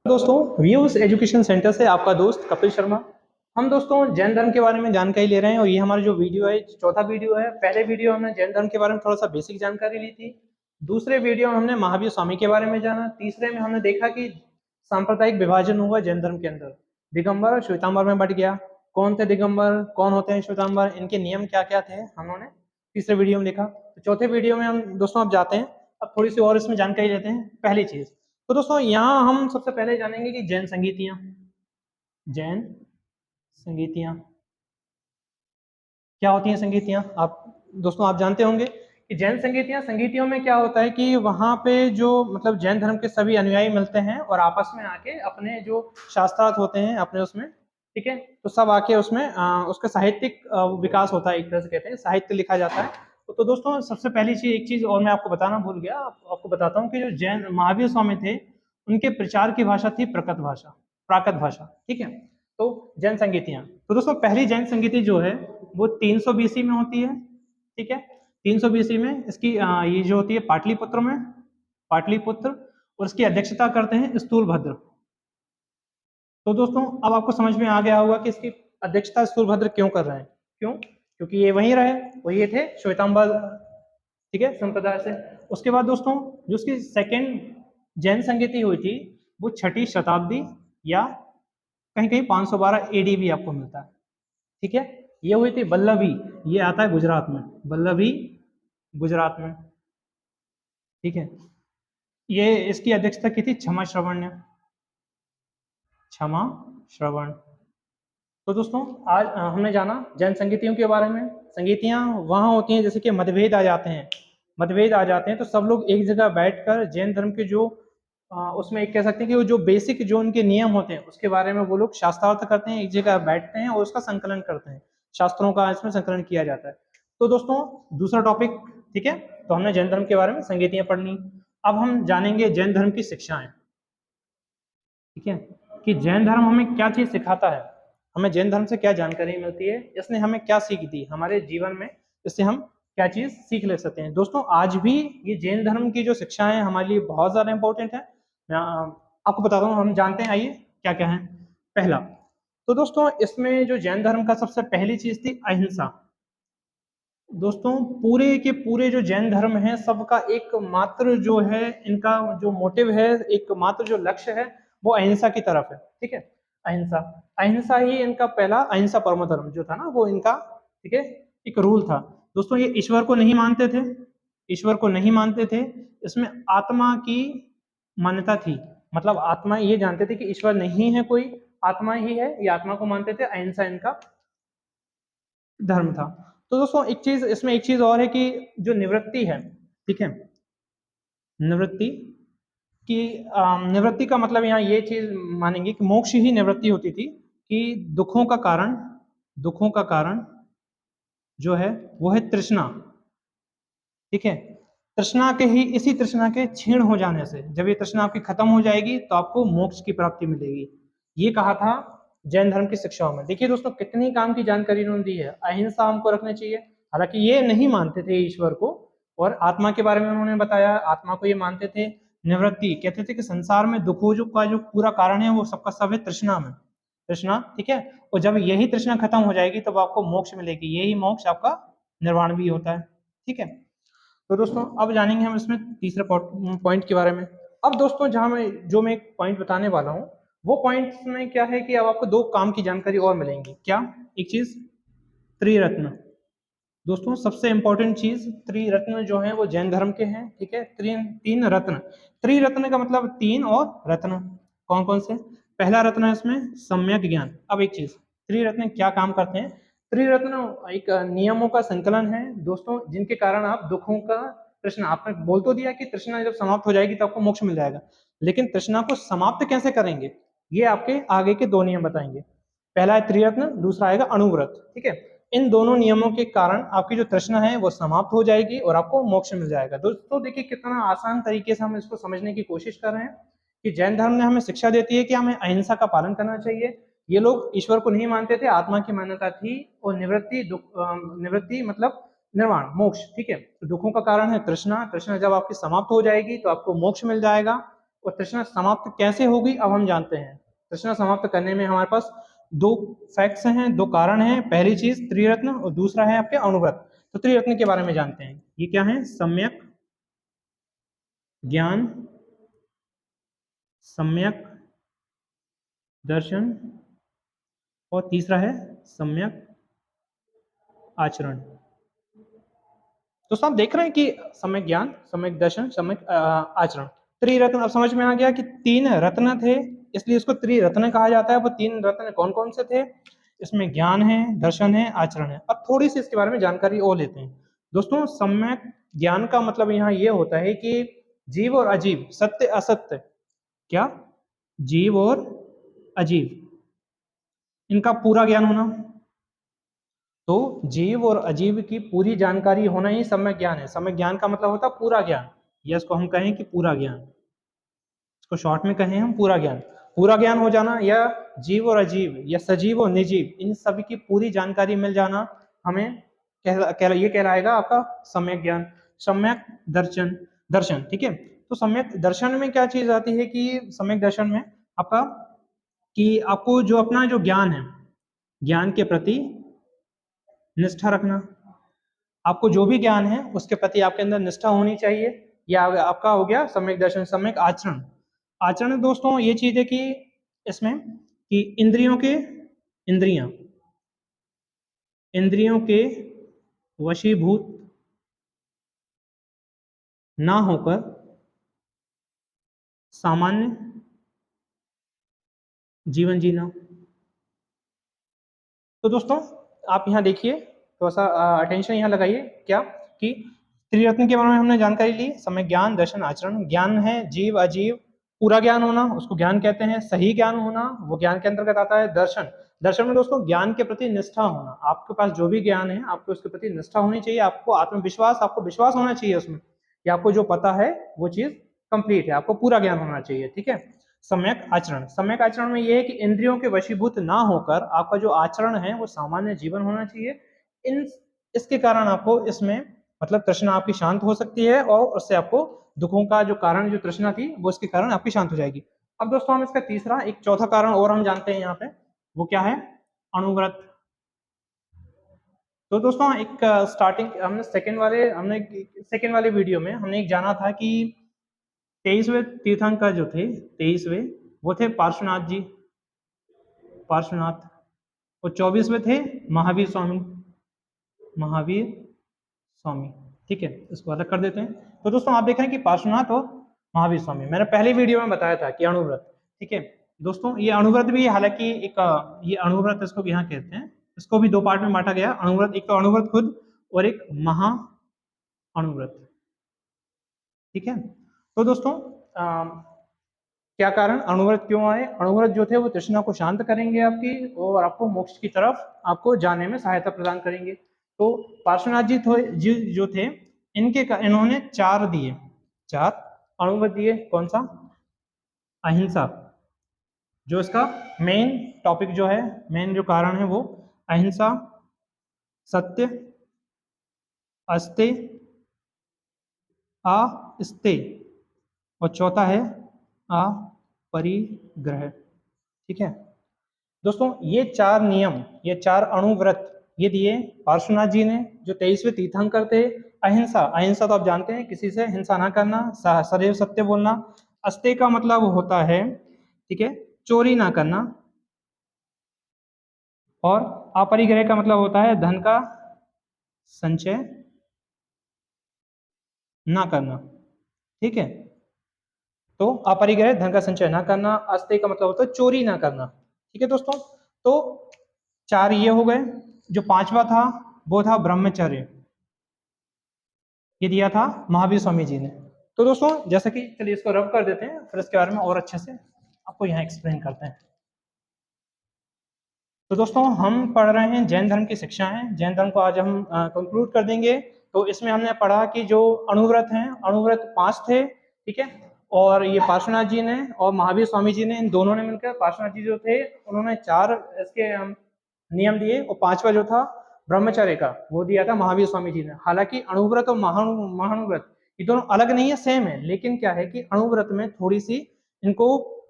दोस्तों, views education centre से आपका दोस्त कपिल शर्मा। हम दोस्तों जैन धर्म के बारे में जानकारी ले रहे हैं और ये हमारा जो वीडियो है चौथा वीडियो है। पहले वीडियो हमने जैन धर्म के बारे में थोड़ा सा बेसिक जानकारी ली थी। दूसरे वीडियो में हमने महावीर स्वामी के बारे में जाना। तीसरे में हमने देखा कि सांप्रदायिक विभाजन हुआ जैन धर्म के अंदर, दिगंबर और श्वेतांबर में बट गया। कौन थे दिगंबर, कौन होते हैं श्वेतांबर, इनके नियम क्या क्या थे, हमने तीसरे वीडियो में देखा। तो चौथे वीडियो में हम दोस्तों अब जाते हैं, अब थोड़ी सी और इसमें जानकारी लेते हैं। पहली चीज तो दोस्तों यहाँ हम सबसे पहले जानेंगे कि जैन संगीतियां, जैन संगीतियां क्या होती हैं। संगीतियां आप दोस्तों आप जानते होंगे कि जैन संगीतियां, संगीतियों में क्या होता है कि वहाँ पे जो मतलब जैन धर्म के सभी अनुयायी मिलते हैं और आपस में आके अपने जो शास्त्रार्थ होते हैं अपने उसमें, ठीक है, तो सब आके उसमें उसका साहित्यिक विकास होता है। एक तरह से कहते हैं साहित्य लिखा जाता है। तो दोस्तों सबसे पहली चीज, एक चीज और मैं आपको बताना भूल गया, आपको बताता हूँ कि जो जैन महावीर स्वामी थे उनके प्रचार की भाषा थी प्रकट भाषा, प्राकृत भाषा, ठीक है। तो जैन संगीतियां, तो दोस्तों पहली जैन संगीति जो है वो 300 बीसी में होती है, ठीक है। 300 बीसी में इसकी ये जो होती है पाटलिपुत्र में, पाटलिपुत्र, और इसकी अध्यक्षता करते हैं स्थूलभद्र। तो दोस्तों अब आपको समझ में आ गया होगा कि इसकी अध्यक्षता स्थूलभद्र क्यों कर रहे हैं। क्यों? क्योंकि ये वहीं रहे, वो ये थे श्वेतांबर, ठीक है, संप्रदाय से। उसके बाद दोस्तों जो उसकी सेकेंड जैन संगीति हुई थी वो 6ठी शताब्दी या कहीं कहीं 512 एडी भी आपको मिलता है, ठीक है। ये हुई थी वल्लभी, ये आता है गुजरात में, वल्लभी गुजरात में, ठीक है। ये इसकी अध्यक्षता की थी क्षमा श्रवण ने, क्षमा श्रवण। तो दोस्तों आज हमने जाना जैन संगीतियों के बारे में। संगीतियां वहां होती हैं जैसे कि मतभेद आ जाते हैं, मतभेद आ जाते हैं तो सब लोग एक जगह बैठकर जैन धर्म के जो उसमें एक कह सकते हैं कि वो जो बेसिक जो उनके नियम होते हैं उसके बारे में वो लोग शास्त्रार्थ करते हैं, एक जगह बैठते हैं और उसका संकलन करते हैं, शास्त्रों का इसमें संकलन किया जाता है। तो दोस्तों दूसरा टॉपिक, ठीक है, तो हमने जैन धर्म के बारे में संगीतियां पढ़नी। अब हम जानेंगे जैन धर्म की शिक्षाएं, ठीक है, कि जैन धर्म हमें क्या चीज सिखाता है, हमें जैन धर्म से क्या जानकारी मिलती है, इसने हमें क्या सीख दी हमारे जीवन में, इससे हम क्या चीज सीख ले सकते हैं। दोस्तों आज भी ये जैन धर्म की जो शिक्षाएं हैं हमारे लिए बहुत ज्यादा इंपॉर्टेंट है। मैं आपको बताता हूँ, हम जानते हैं, आइए क्या क्या है। पहला तो दोस्तों इसमें जो जैन धर्म का सबसे पहली चीज थी अहिंसा। दोस्तों पूरे के पूरे जो जैन धर्म है सबका एकमात्र जो है, इनका जो मोटिव है, एकमात्र जो लक्ष्य है वो अहिंसा की तरफ है, ठीक है। अहिंसा, अहिंसा ही इनका पहला, अहिंसा परमो धर्म जो था ना वो इनका, ठीक है, एक रूल था। दोस्तों ये ईश्वर को नहीं मानते थे, ईश्वर को नहीं मानते थे, इसमें आत्मा की मान्यता थी। मतलब आत्मा ये जानते थे कि ईश्वर नहीं है कोई, आत्मा ही है, ये आत्मा को मानते थे। अहिंसा इनका धर्म था। तो दोस्तों एक चीज इसमें, एक चीज और है कि जो निवृत्ति है, ठीक है, निवृत्ति की निवृत्ति का मतलब यहाँ ये चीज मानेंगे कि मोक्ष ही निवृत्ति होती थी, कि दुखों का कारण, दुखों का कारण जो है वो है तृष्णा, ठीक है। तृष्णा के ही, इसी तृष्णा के क्षीण हो जाने से, जब ये तृष्णा आपकी खत्म हो जाएगी तो आपको मोक्ष की प्राप्ति मिलेगी, ये कहा था जैन धर्म की शिक्षाओं में। देखिए दोस्तों कितनी काम की जानकारी इन्होंने दी है। अहिंसा हमको रखनी चाहिए, हालांकि ये नहीं मानते थे ईश्वर को, और आत्मा के बारे में उन्होंने बताया, आत्मा को ये मानते थे। निवृत्ति कहते थे कि संसार में दुखों जो का जो पूरा कारण है वो सबका सब है तृष्णा में, तृष्णा, ठीक है। और जब यही तृष्णा खत्म हो जाएगी तब आपको मोक्ष मिलेगी, यही मोक्ष आपका निर्वाण भी होता है, ठीक है। तो दोस्तों अब जानेंगे हम इसमें तीसरे पॉइंट के बारे में। अब दोस्तों जहां मैं जो मैं एक पॉइंट बताने वाला हूँ वो पॉइंट में क्या है कि अब आपको दो काम की जानकारी और मिलेंगी। क्या? एक चीज त्रिरत्न। दोस्तों सबसे इंपॉर्टेंट चीज त्रिरत्न जो है वो जैन धर्म के हैं, ठीक है। तीन रत्न, त्रिरत्न का मतलब तीन और रत्न, कौन कौन से? पहला रत्न है इसमें सम्यक ज्ञान। अब एक चीज, त्रिरत्न क्या काम करते हैं? त्रिरत्न एक नियमों का संकलन है दोस्तों, जिनके कारण आप दुखों का, तृष्णा, आपने बोल तो दिया कि तृष्णा जब समाप्त हो जाएगी तो आपको मोक्ष मिल जाएगा, लेकिन तृष्णा को समाप्त कैसे करेंगे ये आपके आगे के दो नियम बताएंगे। पहला है त्रिरत्न, दूसरा आएगा अणुव्रत, ठीक है। इन दोनों नियमों के कारण आपकी जो तृष्णा है वो समाप्त हो जाएगी और आपको मोक्ष मिल जाएगा। दोस्तों देखिए कितना आसान तरीके से हम इसको समझने की कोशिश कर रहे हैं कि जैन धर्म ने हमें शिक्षा देती है कि हमें अहिंसा का पालन करना चाहिए। ये लोग ईश्वर को नहीं मानते थे, आत्मा की मान्यता थी, और निवृत्ति, निवृत्ति मतलब निर्वाण, मोक्ष, ठीक है। तो दुखों का कारण है तृष्णा, तृष्णा जब आपकी समाप्त हो जाएगी तो आपको मोक्ष मिल जाएगा। और तृष्णा समाप्त कैसे होगी अब हम जानते हैं। तृष्णा समाप्त करने में हमारे पास दो फैक्ट्स हैं, दो कारण हैं। पहली चीज त्रिरत्न और दूसरा है आपके अनुव्रत। तो त्रिरत्न के बारे में जानते हैं। ये क्या है? सम्यक ज्ञान, सम्यक दर्शन और तीसरा है सम्यक आचरण। तो आप देख रहे हैं कि सम्यक ज्ञान, सम्यक दर्शन, सम्यक आचरण, त्रिरत्न। अब समझ में आ गया कि तीन रत्न थे, इसलिए इसको त्रिरत्न कहा जाता है। वो तीन रत्न कौन कौन से थे? इसमें ज्ञान है, दर्शन है, आचरण है। अब थोड़ी सी इसके बारे में जानकारी और लेते हैं। दोस्तों सम्यक ज्ञान का मतलब यहाँ ये होता है कि जीव और अजीव, सत्य असत्य, क्या जीव और अजीव, इनका पूरा ज्ञान होना। तो जीव और अजीव की पूरी जानकारी होना ही सम्यक ज्ञान है। सम्यक ज्ञान का मतलब होता है पूरा ज्ञान, या इसको हम कहें कि पूरा ज्ञान, इसको शॉर्ट में कहें हम पूरा ज्ञान। पूरा ज्ञान हो जाना, या जीव और अजीव या सजीव और निर्जीव, इन सभी की पूरी जानकारी मिल जाना हमें ये कहलाएगा आपका सम्यक ज्ञान। सम्यक दर्शन, दर्शन, ठीक है। तो सम्यक दर्शन में क्या चीज आती है कि सम्यक दर्शन में आपका कि आपको जो अपना जो ज्ञान है, ज्ञान के प्रति निष्ठा रखना। आपको जो भी ज्ञान है उसके प्रति आपके अंदर निष्ठा होनी चाहिए। या आपका हो गया सम्यक दर्शन। सम्यक आचरण, आचरण दोस्तों ये चीज है कि इसमें कि इंद्रियां इंद्रियों के वशीभूत ना होकर सामान्य जीवन जीना। तो दोस्तों आप यहाँ देखिए, थोड़ा सा अटेंशन यहाँ लगाइए। क्या कि त्रिरत्न के बारे में हमने जानकारी ली। सम्यक ज्ञान, दर्शन, आचरण। ज्ञान है जीव अजीव, पूरा ज्ञान होना, उसको ज्ञान कहते हैं। सही ज्ञान होना, वो ज्ञान के अंतर्गत आता है। दर्शन, दर्शन में दोस्तों ज्ञान के प्रति निष्ठा होना। आपके पास जो भी ज्ञान है आपको उसके प्रति निष्ठा होनी चाहिए। आपको आत्मविश्वास, आपको विश्वास होना चाहिए उसमें कि आपको जो पता है वो चीज कंप्लीट है, आपको पूरा ज्ञान होना चाहिए, ठीक है। सम्यक आचरण, सम्यक आचरण में यह है कि इंद्रियों के वशीभूत ना होकर आपका जो आचरण है वो सामान्य जीवन होना चाहिए। इन इसके कारण आपको इसमें मतलब तृष्णा आपकी शांत हो सकती है, और उससे आपको दुखों का जो कारण, जो तृष्णा थी वो इसके कारण आपकी शांत हो जाएगी। अब दोस्तों हम इसका तीसरा, एक चौथा कारण और हम जानते हैं यहाँ पे, वो क्या है? अणुव्रत। तो दोस्तों एक स्टार्टिंग हमने सेकेंड वाले वीडियो में हमने एक जाना था कि 23वें तीर्थंकर जो थे, 23वें वो थे पार्श्वनाथ जी, पार्श्वनाथ। और 24वें थे महावीर स्वामी, महावीर स्वामी, ठीक है। इसको अलग कर देते हैं। तो दोस्तों आप देख रहे हैं कि पार्श्वनाथ और महावीर स्वामी, मैंने पहले वीडियो में बताया था कि अणुव्रत, ठीक है। दोस्तों ये अणुव्रत भी हालांकि एक ये अणुव्रत इसको यहाँ कहते हैं, इसको भी दो पार्ट में बांटा गया अणुव्रत। एक तो अणुव्रत खुद और एक महा अणुव्रत, ठीक है। तो दोस्तों क्या कारण, अणुव्रत क्यों आए? अणुव्रत जो थे वो तृष्णा को शांत करेंगे आपकी, और आपको मोक्ष की तरफ आपको जाने में सहायता प्रदान करेंगे। तो पार्श्वनाथ जी जो थे, इन्होंने चार दिए, चार अणुव्रत दिए। कौन सा? अहिंसा, जो इसका मेन टॉपिक जो है, मेन जो कारण है वो अहिंसा, सत्य, अस्तेय, अस्तेय, और चौथा है अपरिग्रह, ठीक है। दोस्तों ये चार नियम, ये चार अणुव्रत ये दिए पार्श्वनाथ जी ने, जो 23वें तीर्थंकर थे। अहिंसा, अहिंसा तो आप जानते हैं, किसी से हिंसा ना करना, सदैव सत्य बोलना। अस्तेय का मतलब होता है, ठीक है, चोरी ना करना। और अपरिग्रह का मतलब होता है धन का संचय ना करना, ठीक है। तो अपरिग्रह, धन का संचय ना करना। अस्तेय का मतलब होता है चोरी ना करना, ठीक है दोस्तों। तो चार ये हो गए। जो पांचवा था वो था ब्रह्मचर्य, ये दिया था महावीर स्वामी जी ने। तो दोस्तों जैसा कि, चलिए इसको रब कर देते हैं, फिर इसके बारे में और अच्छे से आपको यहाँ एक्सप्लेन करते हैं। तो दोस्तों हम पढ़ रहे हैं जैन धर्म की शिक्षाएं। जैन धर्म को आज हम कंक्लूड कर देंगे। तो इसमें हमने पढ़ा कि जो अणुव्रत हैं, अणुव्रत 5 थे, ठीक है। और ये पार्श्वनाथ जी ने और महावीर स्वामी जी ने, इन दोनों ने मिलकर, पार्श्वनाथ जी जो थे उन्होंने 4 इसके नियम दिए, और 5वां जो था ब्रह्मचर्य का वो दिया था महावीर स्वामी जी ने। हालांकि अणुव्रत और महाअणुव्रत ये दोनों अलग नहीं है, सेम है, लेकिन क्या है कि अणुव्रत में थोड़ी सी इनको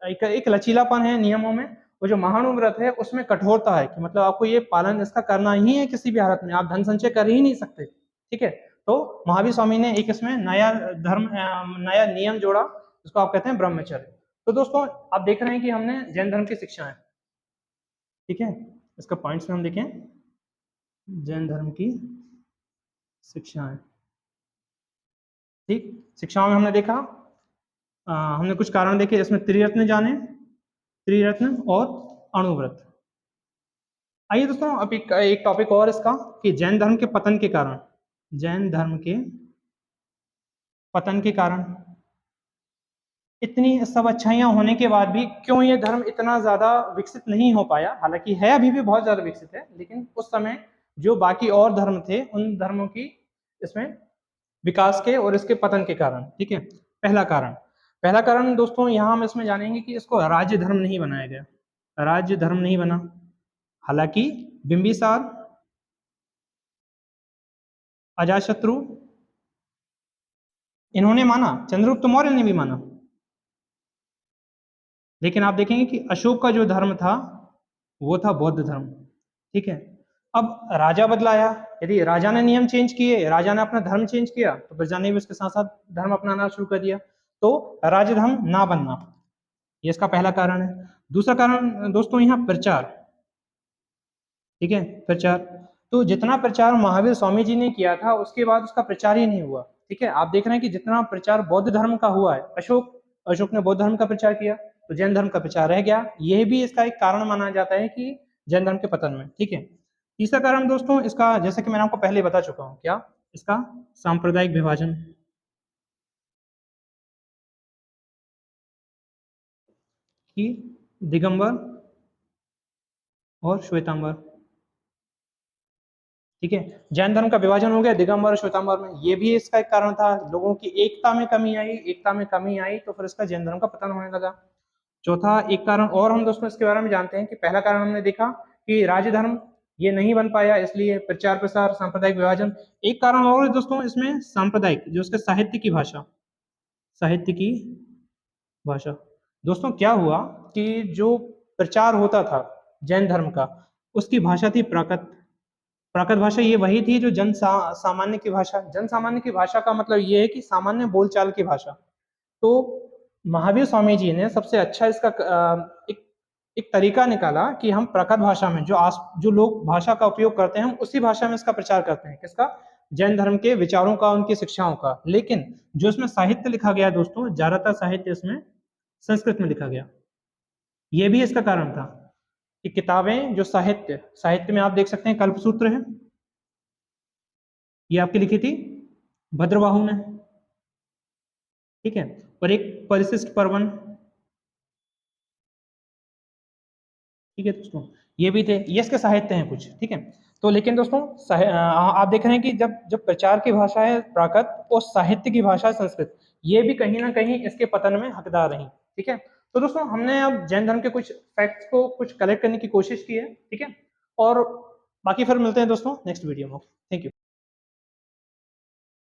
एक लचीलापन है नियमों में, वो जो महानु व्रत है उसमें कठोरता है कि मतलब आपको ये पालन इसका करना ही है, किसी भी हालत में आप धन संचय कर ही नहीं सकते। ठीक है, तो महावीर स्वामी ने एक इसमें नया धर्म नया नियम जोड़ा, जिसको आप कहते हैं ब्रह्मचर्य। तो दोस्तों आप देख रहे हैं कि हमने जैन धर्म की शिक्षाएं, ठीक है, इसका पॉइंट्स में हम देखें, जैन धर्म की शिक्षाएं। ठीक, शिक्षाओं में हमने देखा, हमने कुछ कारण देखे, इसमें त्रिरत्न जाने, त्रिरत्न और अणुव्रत। आइए दोस्तों अब एक टॉपिक और इसका कि जैन धर्म के पतन के कारण, जैन धर्म के पतन के कारण, इतनी सब अच्छाइयां होने के बाद भी क्यों ये धर्म इतना ज्यादा विकसित नहीं हो पाया। हालांकि है अभी भी बहुत ज्यादा विकसित है, लेकिन उस समय जो बाकी और धर्म थे उन धर्मों की इसमें विकास के और इसके पतन के कारण। ठीक है, पहला कारण दोस्तों यहाँ हम इसमें जानेंगे कि इसको राज्य धर्म नहीं बनाया गया, राज्य धर्म नहीं बना। हालांकि बिंबिसार, अजातशत्रु इन्होंने माना, चंद्रगुप्त मौर्य ने भी माना, लेकिन आप देखेंगे कि अशोक का जो धर्म था वो था बौद्ध धर्म। ठीक है, अब राजा बदलाया, यदि राजा ने नियम चेंज किए, राजा ने अपना धर्म चेंज किया, तो प्रजा ने भी उसके साथ साथ धर्म अपनाना शुरू कर दिया, तो राज्य धर्म ना बनना, ये इसका पहला कारण है। दूसरा कारण दोस्तों यहाँ प्रचार। ठीक है, प्रचार, तो जितना प्रचार महावीर स्वामी जी ने किया था उसके बाद उसका प्रचार ही नहीं हुआ। ठीक है, आप देख रहे हैं कि जितना प्रचार बौद्ध धर्म का हुआ है, अशोक ने बौद्ध धर्म का प्रचार किया, तो जैन धर्म का प्रचार रह गया। यह भी इसका एक कारण माना जाता है कि जैन धर्म के पतन में। ठीक है, तीसरा कारण दोस्तों इसका, जैसे कि मैंने आपको पहले बता चुका हूं, क्या इसका सांप्रदायिक विभाजन, कि दिगंबर और श्वेतांबर। ठीक है, जैन धर्म का विभाजन हो गया दिगंबर और श्वेतांबर में, ये भी इसका एक कारण था। लोगों की एकता में कमी आई, तो फिर इसका जैन धर्म का पतन होने लगा। चौथा एक कारण और हम दोस्तों इसके बारे में जानते हैं कि पहला कारण हमने देखा कि राज्य धर्म ये नहीं बन पाया, इसलिए प्रचार प्रसार, सांप्रदायिक विभाजन। एक कारण और है दोस्तों इसमें सांप्रदायिक, जो उसके साहित्य की भाषा, साहित्य की भाषा। दोस्तों क्या हुआ कि जो प्रचार होता था जैन धर्म का, उसकी भाषा थी प्राकृत। प्राकृत भाषा ये वही थी जो सामान्य की भाषा, जन सामान्य की भाषा का मतलब ये है कि सामान्य बोलचाल की भाषा। तो महावीर स्वामी जी ने सबसे अच्छा इसका एक तरीका निकाला कि हम प्राकृत भाषा में जो लोग भाषा का उपयोग करते हैं, हम उसी भाषा में इसका प्रचार करते हैं। किसका? जैन धर्म के विचारों का, उनकी शिक्षाओं का। लेकिन जो इसमें साहित्य लिखा गया दोस्तों, ज्यादातर साहित्य इसमें संस्कृत में लिखा गया। ये भी इसका कारण था कि किताबें, जो साहित्य में आप देख सकते हैं कल्पसूत्र है, ये आपकी लिखी थी भद्रबाहु ने। ठीक है, और एक परिशिष्ट पर्वन। ठीक है दोस्तों, ये भी थे, ये इसके साहित्य हैं कुछ। ठीक है, तो लेकिन दोस्तों आप देख रहे हैं कि जब प्रचार की भाषा है प्राकृत और साहित्य की भाषा है संस्कृत, ये भी कहीं ना कहीं इसके पतन में हकदार रही। ठीक है, तो दोस्तों हमने अब जैन धर्म के कुछ फैक्ट्स को कुछ कलेक्ट करने की कोशिश की है। ठीक है, और बाकी फिर मिलते हैं दोस्तों नेक्स्ट वीडियो में। Thank you.